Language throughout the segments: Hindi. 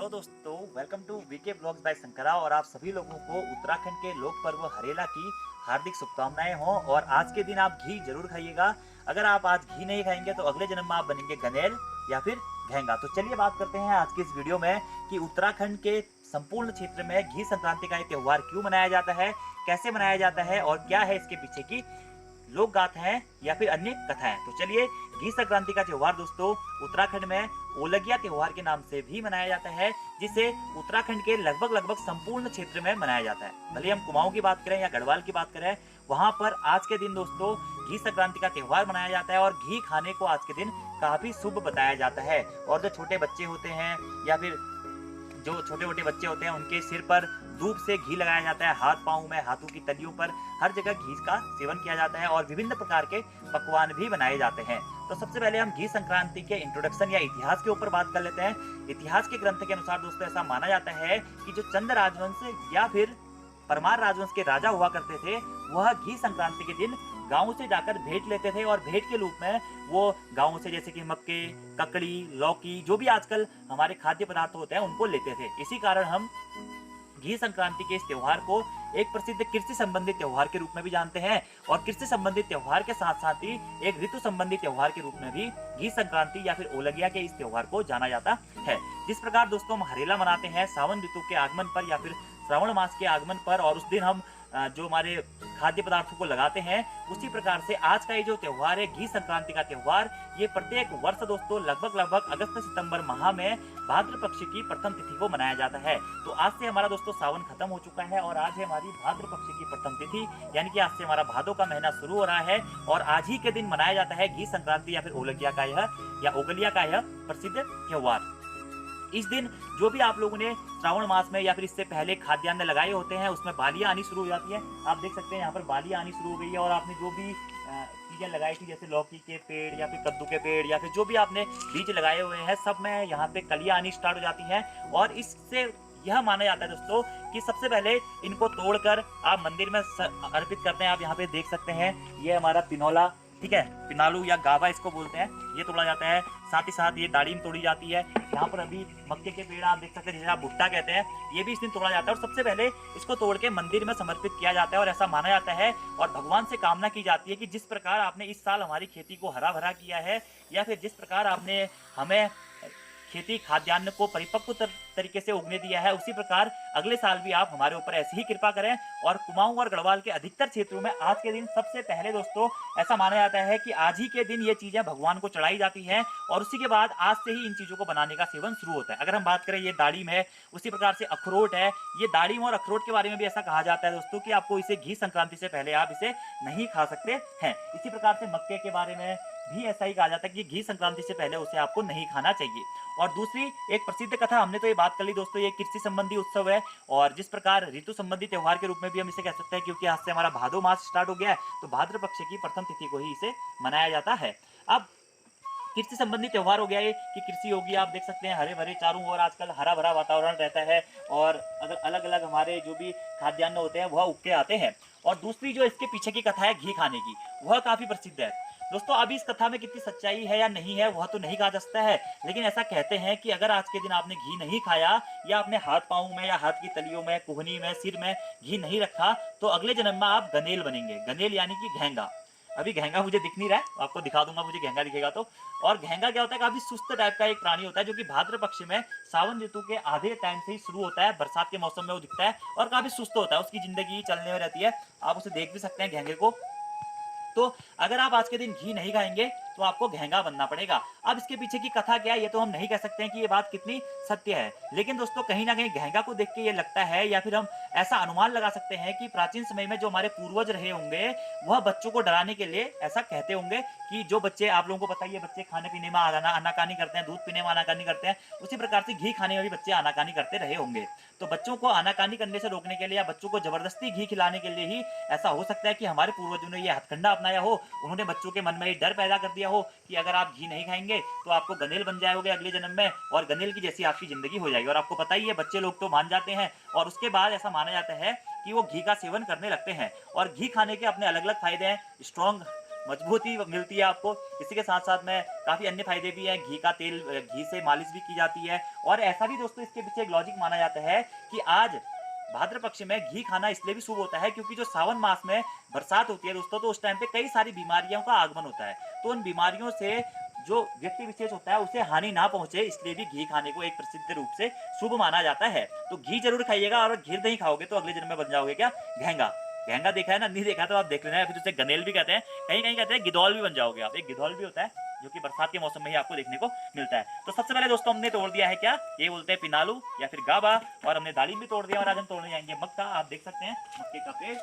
हेलो दोस्तों, welcome to VK blogs by Shankara. और आप सभी लोगों को उत्तराखंड के लोक पर्व हरेला की हार्दिक शुभकामनाएं हों। और आज के दिन आप घी जरूर खाइएगा। अगर आप आज घी नहीं खाएंगे तो अगले जन्म में आप बनेंगे गनेल या फिर घेंगा। तो चलिए बात करते हैं आज के इस वीडियो में कि उत्तराखंड के संपूर्ण क्षेत्र में घी संक्रांति का ये त्योहार क्यों मनाया जाता है, कैसे मनाया जाता है और क्या है इसके पीछे की लोक गाथाएं या फिर अन्य कथाएं। तो चलिए, घी संक्रांति का त्योहार दोस्तों उत्तराखंड में ओलगिया त्योहार के नाम से भी मनाया जाता है, जिसे उत्तराखंड के लगभग संपूर्ण क्षेत्र में मनाया जाता है। भले हम कुमाऊं की बात करें या गढ़वाल की बात करें, वहां पर आज के दिन दोस्तों घी संक्रांति का त्योहार मनाया जाता है और घी खाने को आज के दिन काफी शुभ बताया जाता है। और जो छोटे बच्चे होते हैं या फिर जो छोटे छोटे बच्चे होते हैं उनके सिर पर धूप से घी लगाया जाता है, हाथ पांव में, हाथों की तलियों पर हर जगह घी का सेवन किया जाता है और विभिन्न प्रकार के पकवान भी बनाए जाते हैं। तो सबसे पहले हम घी संक्रांति के इंट्रोडक्शन या इतिहास के ऊपर बात कर लेते हैं। इतिहास के ग्रंथ के अनुसार दोस्तों ऐसा माना जाता है कि जो चंद राजवंश या फिर परमार राजवंश के राजा हुआ करते थे, वह घी संक्रांति के दिन गांव से जाकर भेंट लेते थे और भेंट के रूप में वो गांव से जैसे कि मक्के, ककड़ी, लौकी, जो भी आजकल हमारे खाद्य पदार्थ होते हैं उनको लेते थे। इसी कारण हम घी संक्रांति के इस त्योहार को एक प्रसिद्ध कृषि संबंधित त्योहार के रूप में भी जानते हैं। और कृषि संबंधित त्योहार के साथ साथ ही एक ऋतु संबंधित त्योहार के रूप में भी घी संक्रांति या फिर ओलगिया के इस त्योहार को जाना जाता है। जिस प्रकार दोस्तों हम हरेला मनाते हैं सावन ऋतु के आगमन पर या फिर श्रावण मास के आगमन पर, और उस दिन हम जो हमारे खाद्य पदार्थों को लगाते हैं, उसी प्रकार से आज का ये जो त्योहार है घी संक्रांति का त्योहार, ये प्रत्येक वर्ष दोस्तों लगभग अगस्त सितंबर माह में भाद्र पक्ष की प्रथम तिथि को मनाया जाता है। तो आज से हमारा दोस्तों सावन खत्म हो चुका है और आज है हमारी भाद्र पक्ष की प्रथम तिथि, यानी कि आज से हमारा भादों का महीना शुरू हो रहा है और आज ही के दिन मनाया जाता है घी संक्रांति या फिर ओलगिया का यह या ओगलिया का यह प्रसिद्ध त्योहार। इस दिन जो भी आप लोगों ने श्रावण मास में या फिर इससे पहले खाद्यान्न लगाए होते हैं, उसमें बालियां आनी शुरू हो जाती है। आप देख सकते हैं यहाँ पर बालियां आनी शुरू हो गई है और आपने जो भी चीजें लगाई थी जैसे लौकी के पेड़ या फिर कद्दू के पेड़ या फिर जो भी आपने बीज लगाए हुए हैं, सब में यहाँ पे कलियां आनी स्टार्ट हो जाती हैं। और इससे यह माना जाता है दोस्तों कि सबसे पहले इनको तोड़कर आप मंदिर में अर्पित करते हैं। आप यहाँ पे देख सकते हैं, ये हमारा पिनौला, ठीक है, पिनालू या गावा इसको बोलते हैं, ये तोड़ा जाता है। साथ ही साथ ये दाढ़ीम तोड़ी जाती है। यहाँ पर अभी मक्के के पेड़ आप देख सकते हैं, जिसे आप भुट्टा कहते हैं, ये भी इस दिन तोड़ा जाता है और सबसे पहले इसको तोड़ के मंदिर में समर्पित किया जाता है। और ऐसा माना जाता है और भगवान से कामना की जाती है कि जिस प्रकार आपने इस साल हमारी खेती को हरा भरा किया है या फिर जिस प्रकार आपने हमें खेती खाद्यान्न को परिपक्व तरीके से उगने दिया है, उसी प्रकार अगले साल भी आप हमारे ऊपर ऐसी ही कृपा करें। और कुमाऊं और गढ़वाल के अधिकतर क्षेत्रों में आज के दिन सबसे पहले दोस्तों ऐसा माना जाता है कि आज ही के दिन ये चीजें भगवान को चढ़ाई जाती हैं और उसी के बाद आज से ही इन चीजों को बनाने का सेवन शुरू होता है। अगर हम बात करें, ये दाड़ीम है, उसी प्रकार से अखरोट है। ये दाड़ीम और अखरोट के बारे में भी ऐसा कहा जाता है दोस्तों कि आपको इसे घी संक्रांति से पहले आप इसे नहीं खा सकते हैं। इसी प्रकार से मक्के के बारे में भी ऐसा ही कहा जाता है कि घी संक्रांति से पहले उसे आपको नहीं खाना चाहिए। और दूसरी एक प्रसिद्ध कथा, हमने तो ये बात कर ली दोस्तों, ये कृषि संबंधी उत्सव है और जिस प्रकार ऋतु संबंधी त्योहार के रूप में भी हम इसे कह सकते हैं, क्योंकि आज से हमारा भादो मास स्टार्ट हो गया है, तो भाद्र पक्ष की प्रथम तिथि को ही इसे मनाया जाता है। अब कृषि संबंधी त्योहार हो गया है कि कृषि होगी, आप देख सकते हैं हरे भरे चारों ओर आजकल हरा भरा वातावरण रहता है और अगर अलग अलग हमारे जो भी खाद्यान्न होते हैं वह उग के आते हैं। और दूसरी जो इसके पीछे की कथा है घी खाने की, वह काफी प्रसिद्ध है दोस्तों। अभी इस कथा में कितनी सच्चाई है या नहीं है वह तो नहीं कहा जा सकता है, लेकिन ऐसा कहते हैं कि अगर आज के दिन आपने घी नहीं खाया या अपने हाथ पांव में या हाथ की तलियों में, कुहनी में, सिर में घी नहीं रखा, तो अगले जन्म में आप गनेल बनेंगे। गनेल यानी कि घेंगा। अभी घेंगा मुझे दिख नहीं रहा है, आपको दिखा दूंगा मुझे घेंगा दिखेगा तो। और घेंगा क्या होता है, काफी सुस्त टाइप का एक प्राणी होता है जो कि भाद्र पक्ष में सावन ऋतु के आधे टाइम से ही शुरू होता है, बरसात के मौसम में वो दिखता है और काफी सुस्त होता है, उसकी जिंदगी चलने में रहती है। आप उसे देख भी सकते हैं घेंगे को। तो अगर आप आज के दिन घी नहीं खाएंगे तो आपको घेंगा बनना पड़ेगा। अब इसके पीछे की कथा क्या है, ये तो हम नहीं कह सकते हैं कि ये बात कितनी सत्य है, लेकिन दोस्तों कहीं ना कहीं घेंगा को देख के ये लगता है या फिर हम ऐसा अनुमान लगा सकते हैं कि प्राचीन समय में जो हमारे पूर्वज रहे होंगे वह बच्चों को डराने के लिए ऐसा कहते होंगे कि जो बच्चे, आप लोगों को पता ही है, बच्चे खाने पीने में आनाकानी करते हैं, दूध पीने में आनाकानी करते हैं, उसी प्रकार से घी खाने में भी बच्चे आनाकानी करते रहे होंगे। तो बच्चों को आनाकानी करने से रोकने के लिए या बच्चों को जबरदस्ती घी खिलाने के लिए ही ऐसा हो सकता है कि हमारे पूर्वजों ने यह हथकंडा अपनाया हो। उन्होंने बच्चों के मन में ये डर पैदा कर दिया हो कि अगर आप घी नहीं खाएंगे तो आपको गनेल बन जाओगे अगले जन्म में और गनेल की जैसी आपकी जिंदगी हो जाएगी। और आपको पता ही है, बच्चे लोग तो मान जाते हैं और उसके बाद ऐसा माना जाता है कि वो घी का सेवन करने लगते हैं। और घी खाने के अपने अलग अलग फायदे हैं। स्ट्रॉन्ग मजबूती मिलती है आपको। इसी के साथ साथ में काफ़ी अन्य फायदे भी हैं। घी का तेल, घी से मालिश भी की जाती है। और ऐसा भी दोस्तों इसके पीछे एक लॉजिक माना जाता है कि आज भाद्र पक्ष में घी खाना इसलिए भी शुभ होता है क्योंकि जो सावन मास में बरसात होती है दोस्तों, तो उस टाइम पे कई सारी बीमारियों का आगमन होता है। तो उन बीमारियों से जो व्यक्ति विशेष होता है उसे हानि ना पहुंचे, इसलिए भी घी खाने को एक प्रसिद्ध रूप से शुभ माना जाता है। तो घी जरूर खाइएगा, और घी नहीं खाओगे तो अगले जन्म में बन जाओगे क्या, घेंगा। घेंगा देखा है ना, नहीं देखा तो आप देख लेना है। फिर उसे गनेल भी कहते हैं, कहीं कहीं कहते हैं गिद्धौल भी बन जाओगे आप। एक गिद्धौल भी होता है जो कि बरसात के मौसम में ही आपको देखने को मिलता है। तो सबसे पहले दोस्तों हमने तोड़ दिया है क्या, ये बोलते हैं पिनालू या फिर गाबा, और हमने दालिम भी तोड़ दिया। और आज हम तोड़ने जाएंगे मक्का। आप देख सकते हैं मक्के का पेड़।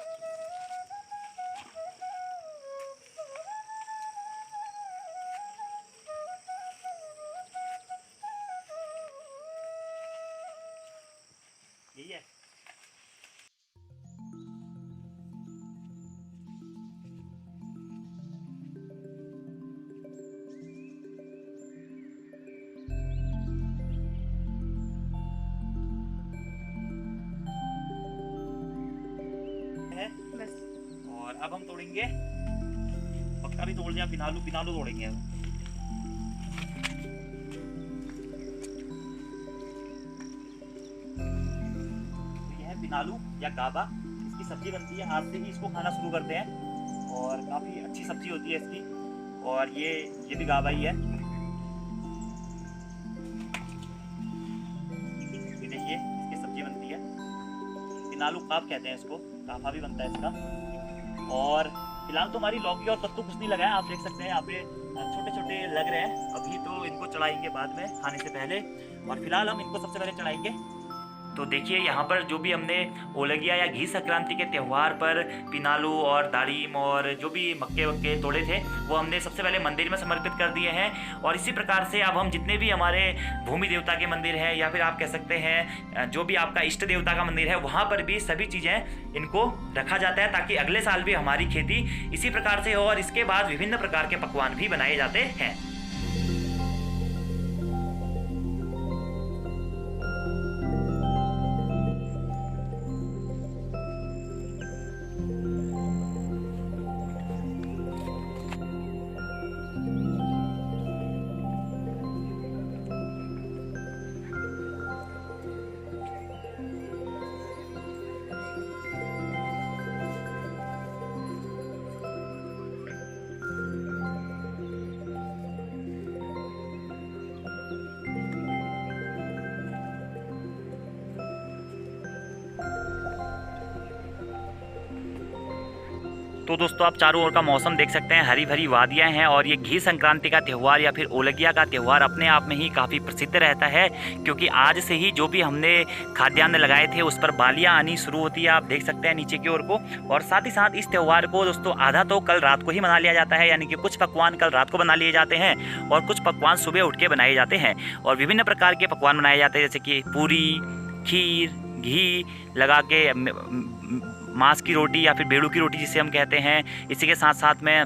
यही है। बस। और अब हम तोड़ेंगे मक्का भी तोड़ लिया, पिनालू पिनालू तोड़ेंगे अब। तो यह है पिनालू या गाबा, इसकी सब्जी बनती है। आज से ही इसको खाना शुरू करते हैं और काफी अच्छी सब्जी होती है इसकी। और ये भी गाबा ही है। ये देखिए इसकी सब्जी बनती है, पिनालू काफ कहते हैं इसको, काफा भी बनता है इसका। और फिलहाल तो हमारी लौकी और कद्दू कुछ नहीं लगा है, आप देख सकते हैं यहाँ पे छोटे छोटे लग रहे हैं। अभी तो इनको चढ़ाएंगे बाद में खाने से पहले, और फिलहाल हम इनको सबसे पहले चढ़ाएंगे। तो देखिए यहाँ पर जो भी हमने ओलगिया या घी संक्रांति के त्यौहार पर पिनालू और दाड़ीम और जो भी मक्के वक्के तोड़े थे वो हमने सबसे पहले मंदिर में समर्पित कर दिए हैं। और इसी प्रकार से अब हम जितने भी हमारे भूमि देवता के मंदिर हैं या फिर आप कह सकते हैं जो भी आपका इष्ट देवता का मंदिर है वहाँ पर भी सभी चीज़ें इनको रखा जाता है, ताकि अगले साल भी हमारी खेती इसी प्रकार से हो। और इसके बाद विभिन्न प्रकार के पकवान भी बनाए जाते हैं। तो दोस्तों आप चारों ओर का मौसम देख सकते हैं, हरी भरी वादियां हैं। और ये घी संक्रांति का त्यौहार या फिर ओलगिया का त्यौहार अपने आप में ही काफ़ी प्रसिद्ध रहता है, क्योंकि आज से ही जो भी हमने खाद्यान्न लगाए थे उस पर बालियां आनी शुरू होती है। आप देख सकते हैं नीचे की ओर को। और साथ ही साथ इस त्यौहार को दोस्तों आधा तो कल रात को ही मना लिया जाता है, यानी कि कुछ पकवान कल रात को बना लिए जाते हैं और कुछ पकवान सुबह उठ के बनाए जाते हैं। और विभिन्न प्रकार के पकवान बनाए जाते हैं, जैसे कि पूरी, खीर, घी लगा के, मांस की रोटी या फिर बेड़ू की रोटी जिसे हम कहते हैं। इसी के साथ साथ में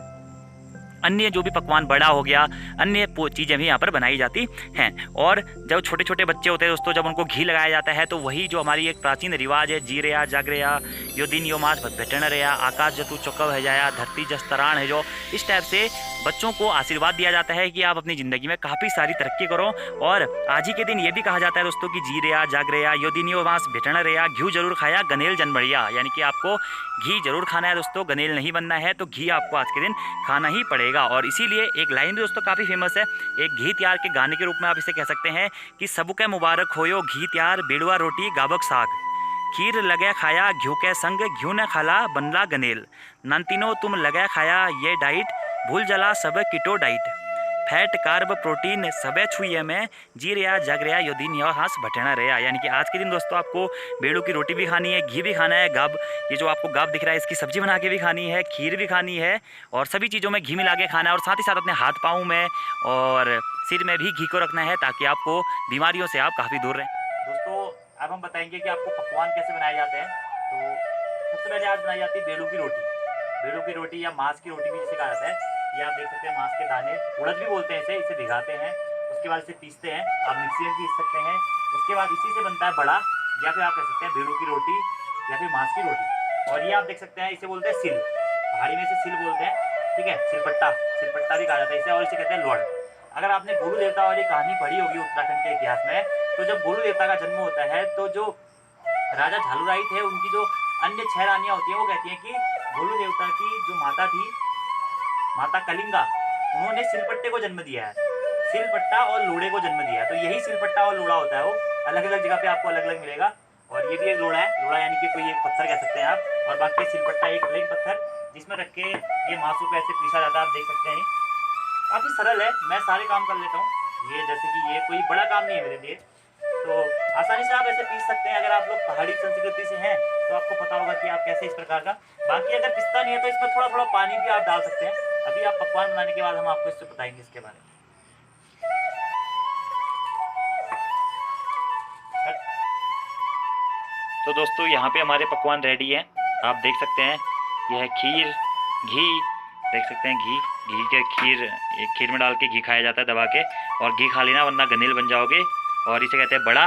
अन्य जो भी पकवान, बड़ा हो गया, अन्य चीज़ें भी यहाँ पर बनाई जाती हैं। और जब छोटे छोटे बच्चे होते हैं दोस्तों, जब उनको घी लगाया जाता है तो वही जो हमारी एक प्राचीन रिवाज है, जी रया जाग रया यो दिन यो मास भेटन रया, आकाश जतु चौकव है जाया, धरती जस तराण है जो, इस टाइप से बच्चों को आशीर्वाद दिया जाता है कि आप अपनी ज़िंदगी में काफ़ी सारी तरक्की करो। और आज ही के दिन ये भी कहा जाता है दोस्तों कि जी रया जाग रया यो दिन यो मास भेटन रया, घी जरूर खाया गनेल जन बढ़िया, यानी कि आपको घी जरूर खाना है दोस्तों, गनेल नहीं बनना है। तो घी आपको आज के दिन खाना ही पड़ेगा। और इसीलिए एक लाइन दोस्तों काफ़ी फेमस है, एक घी त्यार के गाने के रूप में आप इसे कह सकते हैं कि सबके मुबारक होयो घी त्यार, बेड़ुआ रोटी गाबक साग, खीर लगे खाया घ्यू के संग, घ्यू न खाला बनला गनेल, नंतिनो तुम लगे खाया ये डाइट, भूल जला सब keto diet, fat carb protein सबे छुए में, जी रहा जग रहा यो दिन यो हाथ भटेना रहा। यानी कि आज के दिन दोस्तों आपको बेड़ू की रोटी भी खानी है, घी भी खाना है, गाब, ये जो आपको गाब दिख रहा है इसकी सब्जी बना के भी खानी है, खीर भी खानी है, और सभी चीज़ों में घी मिला के खाना है। और साथ ही साथ अपने हाथ पाँव में और सिर में भी घी को रखना है, ताकि आपको बीमारियों से आप काफ़ी दूर रहें। दोस्तों अब हम बताएंगे कि आपको पकवान कैसे बनाए जाते हैं। तो सबसे पहले आज बनाई जाती है बेड़ू की रोटी। बेड़ू की रोटी या मांस की रोटी भी जिसे कहा जाता है। ये आप देख सकते हैं, मांस के दाने, उड़द भी बोलते हैं इसे भिगाते हैं, उसके बाद इसे पीसते हैं, आप मिक्सी में पीस सकते हैं। उसके बाद इसी से बनता है बड़ा, या फिर आप कह सकते हैं बेड़ू की रोटी या फिर मांस की रोटी। और ये आप देख सकते हैं, इसे बोलते हैं सिल, पहाड़ी में इसे सिल बोलते हैं। ठीक है। सिलपट्टा, सिलपट्टा भी कहा जाता है इसे, और इसे कहते हैं लोढ़। अगर आपने गोलू देवता वाली कहानी पढ़ी होगी उत्तराखंड के इतिहास में, तो जब गोलू देवता का जन्म होता है तो जो राजा झालुराई थे उनकी जो अन्य 6 रानियां होती हैं वो कहती हैं कि गोलू देवता की जो माता थी, माता कलिंगा, उन्होंने सिलपट्टे को जन्म दिया है, सिलपट्टा और लोढ़े को जन्म दिया है। तो यही सिलपट्टा और लोढ़ा होता है, वो अलग अलग जगह पे आपको अलग अलग मिलेगा। और ये भी एक लोढ़ा है, लोढ़ा यानी कि कोई एक पत्थर कह सकते हैं आप, और बाकी सिलपट्टा एक प्लेन पत्थर जिसमें रख के ये मासू को ऐसे पीसा जाता है। आप देख सकते हैं काफ़ी सरल है, मैं सारे काम कर लेता हूँ ये, जैसे कि ये कोई बड़ा काम नहीं है मेरे लिए, तो आसानी से आप ऐसे पीस सकते हैं। अगर आप लोग पहाड़ी संस्कृति से हैं तो आपको पता होगा कि आप कैसे इस प्रकार का, बाकी अगर पिस्ता नहीं है तो इसमें थोड़ा थोड़ा पानी भी आप डाल सकते हैं। अभी आप पकवान बनाने के बाद हम आपको इससे बताएंगे इसके बारे में। तो दोस्तों यहाँ पे हमारे पकवान रेडी है, आप देख सकते हैं। यह है खीर, घी, देख सकते हैं घी, घी के खीर में डाल के घी खाया जाता है दबा के, और घी खा लेना वरना गनेल बन जाओगे, और इसे कहते हैं बड़ा।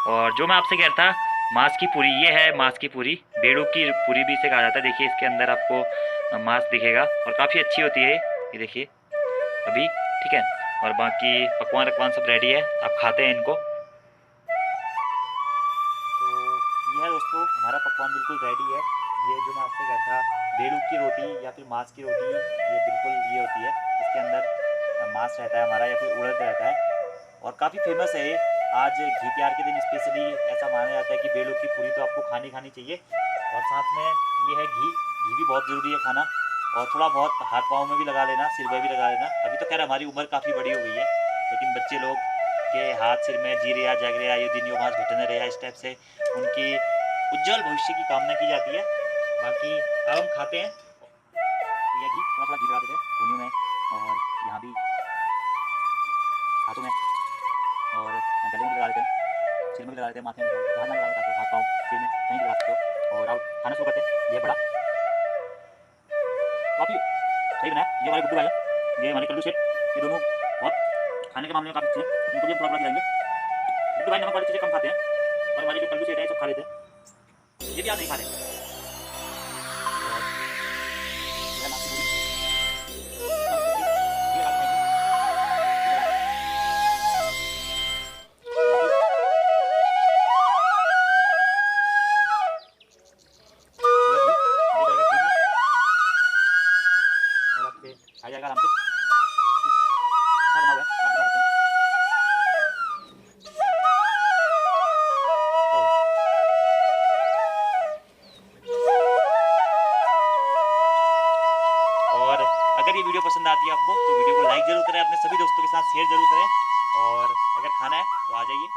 और जो मैं आपसे कह रहा था मांस की पूरी, ये है मांस की पूरी, बेड़ू की पूरी भी इसे कहा जाता है। देखिए इसके अंदर आपको मांस दिखेगा और काफ़ी अच्छी होती है ये देखिए अभी, ठीक है। और बाकी पकवान सब रेडी है, आप खाते हैं इनको। तो ये है दोस्तों हमारा पकवान बिल्कुल रेडी है। ये जो मैं आपसे कह रहा था बेड़ू की रोटी या फिर मांस की रोटी, ये बिल्कुल ये होती है, इसके अंदर मांस रहता है हमारा या फिर उड़द रहता है, और काफ़ी फेमस है ये। आज घी त्योहार के दिन स्पेशली ऐसा माना जाता है कि बेड़ू की पूरी तो आपको खानी चाहिए, और साथ में ये है घी, घी भी बहुत ज़रूरी है खाना, और थोड़ा बहुत हाथ पाँव में भी लगा लेना, सिर में भी लगा लेना। अभी तो खैर हमारी उम्र काफ़ी बड़ी हो गई है, लेकिन बच्चे लोग के हाथ सिर में जी रहा जग रहा, ये दिन यो भाज घटने रहा, इस टाइप से उनकी उज्जवल भविष्य की कामना की जाती है। बाकी अब हम खाते हैं। ये घी थोड़ा थोड़ा घी लगा देते हैं कोनियों में, और यहाँ भी हाथों में, और गले में भी लगा देते हैं, सिर में भी लगा देते हैं, माथे में भी लगा देते हैं, हाथ पाँव सिर में कहीं भी लगा सकते हो। और अब खाना शुरू करते हैं। ये बड़ा काफ़ी सही बनाया, ये हमारे गुड्डू भाई हैं, ये हमारे कल्लू सेठ, ये दोनों बहुत खाने के मामले में काफ़ी अच्छे हैं, इनको भी हम थोड़ा थोड़ा खिलाएंगे। गुड्डू भाई नमक वाली चीज़ें कम खाते हैं, और हमारे जो कल्लू सेठ हैं सब खा लेते हैं, ये भी आप नहीं खा रहे। आ जाएगा आराम से, अच्छा बना हुआ है, आप दिखा सकते हैं। और अगर ये वीडियो पसंद आती है आपको तो वीडियो को लाइक जरूर करें, अपने सभी दोस्तों के साथ शेयर जरूर करें, और अगर खाना है तो आ जाइए।